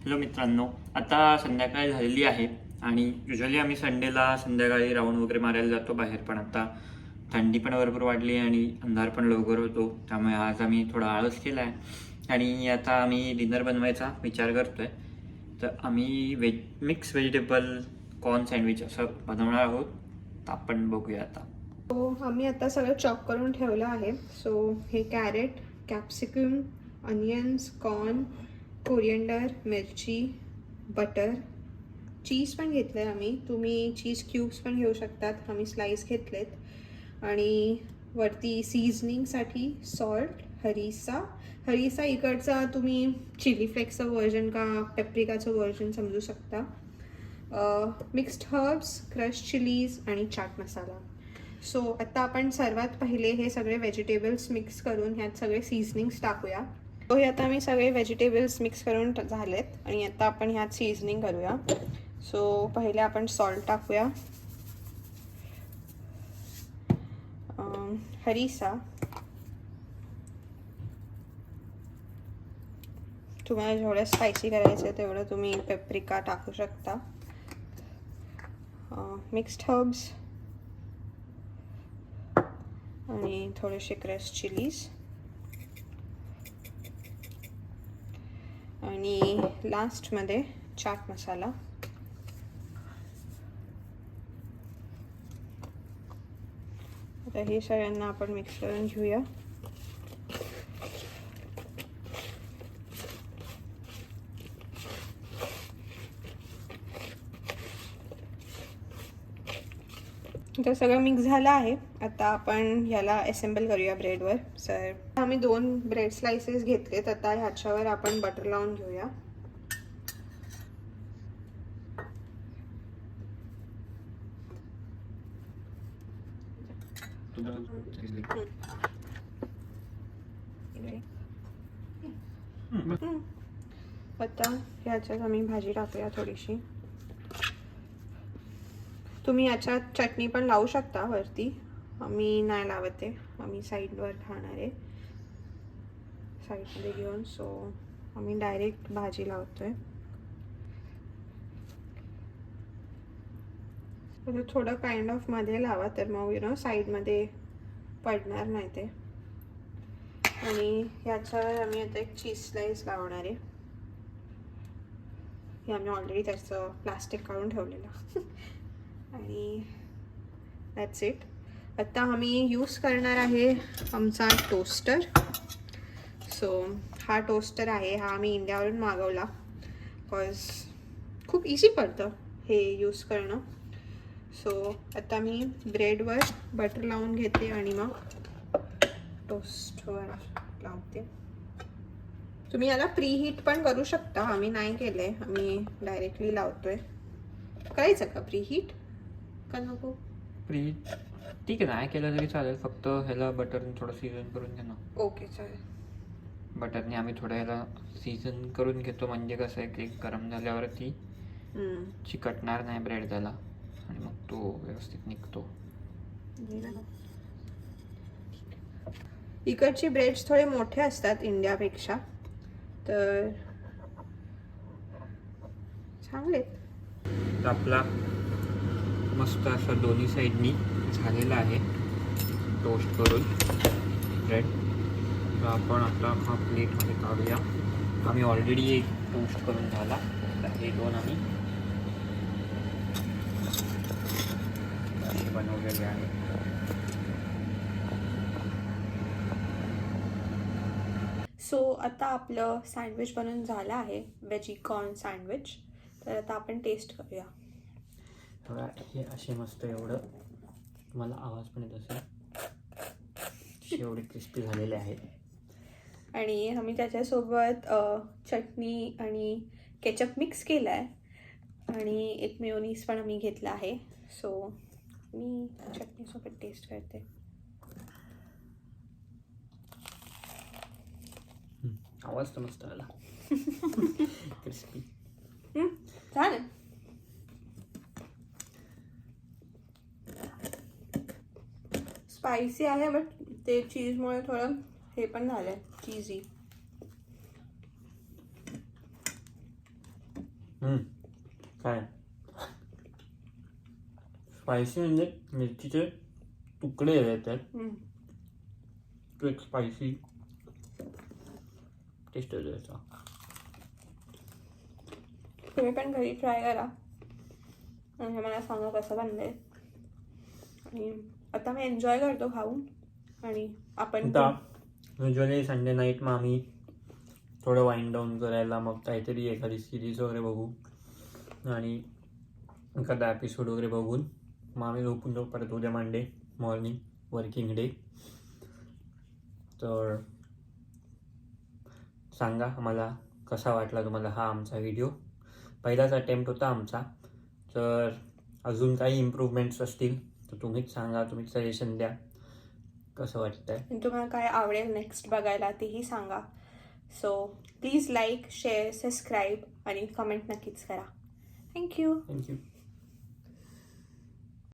Hello मित्रांनो, आता संध्याकाळ झालेली आहे आणि युजली आम्ही संडेला संध्याकाळी राऊंड वगैरे मारायला जातो बाहेर. पण आता थंडी पण भरपूर वाढली आणि अंधार पण लवकर होतो, त्यामुळे आज आम्ही थोडा आळस केला आहे आणि आता आम्ही डिनर बनवायचा विचार करतो आहे. तर आम्ही मिक्स व्हेजिटेबल कॉर्न सँडविच असं बनवणार आहोत. तर आपण बघूया आता. हो, आम्ही आता सगळं चॉप करून ठेवलं आहे. सो हे carrot, capsicum, onions, corn, coriander, मिरची, बटर, चीज पण घेतलं आहे आम्ही. तुम्ही चीज क्यूब्स पण घेऊ शकतात. आम्ही स्लाइस घेतलेत. आणि वरती सीझनिंगसाठी सॉल्ट, हरीसा इकडचा तुम्ही चिली फ्लेक्सचं व्हर्जन का पेप्रिकाचं व्हर्जन समजू शकता. मिक्स्ड हर्ब्स, क्रश चिलीज आणि चाट मसाला. सो आता आपण सर्वात पहिले हे सगळे व्हेजिटेबल्स मिक्स करून ह्यात सगळे सीझनिंग्स टाकूया. सो हे आता मी सगळे व्हेजिटेबल्स मिक्स करून झालेत आणि आता आपण ह्यात सीझनिंग करूया. सो पहिले आपण सॉल्ट टाकूया, हरीसा, तुम्हाला जेवढं स्पायसी करायचं तेवढं तुम्ही पेप्रिका टाकू शकता. मिक्स्ड हर्ब्स आणि थोडेसे क्रश चिलीज आणि लास्टमध्ये चाट मसाला. आता हे सगळ्यांना आपण मिक्स करून घेऊया. तर सगळं मिक्स झालं आहे. आता आपण ह्याला असेंबल करूया ब्रेडवर. सर आम्ही 2 ब्रेड स्लाइसेस घेतलेत. आता ह्याच्यावर आपण बटर लावून घेऊया. आता ह्याच्यात आम्ही भाजी टाकूया थोडीशी. तुम्ही याच्यात चटणी पण लावू शकता वरती. आम्ही नाही लावत आहे, आम्ही साईडवर खाणार आहे साईडमध्ये घेऊन. सो आम्ही डायरेक्ट भाजी लावतोय. थोडं काइंड ऑफ मध्ये लावा, तर मग साईडमध्ये पडणार नाही ते. आणि ह्याच्यावर आम्ही आता एक चीज स्लाइस लावणार आहे. हे आम्ही ऑलरेडी त्याचं प्लास्टिक काढून ठेवलेलं. आणि दॅट्स इट. आता आम्ही यूज करणार आहे आमचा टोस्टर. सो हा टोस्टर आहे, हा आम्ही इंडियावरून मागवला. बिकॉज खूप इझी पडतं हे यूज करणं. सो आता मी ब्रेडवर बटर लावून घेते आणि मग टोस्टवर लावते. तुम्ही याला प्री हीट पण करू शकता, आम्ही नाही केलंय, आम्ही डायरेक्टली लावतोय. करायचं का प्री हीट का नको? प्री ठीक आहे, नाही केलं तरी चालेल. फक्त ह्याला बटरने थोडं सीझन करून घ्या ना. ओके चालेल. बटरने आम्ही थोडं ह्याला सीझन करून घेतो, म्हणजे कसं आहे की गरम झाल्यावरती चिकटणार नाही ब्रेड त्याला आणि मग तो व्यवस्थित निघतो. इकडचे ब्रेड्स थोडे मोठे असतात इंडियापेक्षा, तर चांगले. आपला मस्त असं दोन्ही साईडनी झालेला आहे टोस्ट करून ब्रेड. तर आपण आता हा प्लेटमध्ये काढूया. आम्ही ऑलरेडी एक टोस्ट करून झाला, तर हे 2 आम्ही असे बनवलेले आहे. सो आता आपलं सँडविच बनवून झालं आहे, वेजी कॉर्न सँडविच. तर आता आपण टेस्ट करूया. थोडा हे असे मस्त एवढं तुम्हाला आवाज पण येत असेल, एवढे क्रिस्पी झालेले आहेत. आणि आम्ही त्याच्यासोबत चटणी आणि केचप मिक्स केला आहे आणि एक मेयोनीज पण आम्ही घेतला आहे. सो मी चटणीसोबत टेस्ट करते. आवाज तर मस्त आला. क्रिस्पी चालेल. स्पायसी आहे, बट ते चीजमुळे थोडं हे पण झालं चीजी. काय स्पायसी म्हणजे मिरचीचे तुकडे येतात, तो एक स्पायसी टेस्ट येतो याचा. तुम्ही पण घरी ट्राय करा आणि मला सांगा कसं बनलंय. आणि आता मी एन्जॉय करतो खाऊन. आणि आपण आता युजली संडे नाईट मग आम्ही थोडं वाईंड डाऊन करायला मग काहीतरी एखादी सिरीज वगैरे बघू आणि एखादा एपिसोड वगैरे बघून मग आम्ही झोपून जाऊ परत उद्या मंडे मॉर्निंग वर्किंग डे. तर सांगा आम्हाला कसा वाटला तुम्हाला हा आमचा व्हिडिओ. पहिलाच अटेम्प्ट होता आमचा, तर अजून काही इम्प्रूव्हमेंट्स असतील तर तुम्हीच सांगा, तुम्हीच सजेशन द्या कसं वाटतंय. तुम्हाला काय आवडेल नेक्स्ट बघायला तेही सांगा. So please like share subscribe आणि कमेंट नक्कीच करा. थँक्यू. थँक्यू.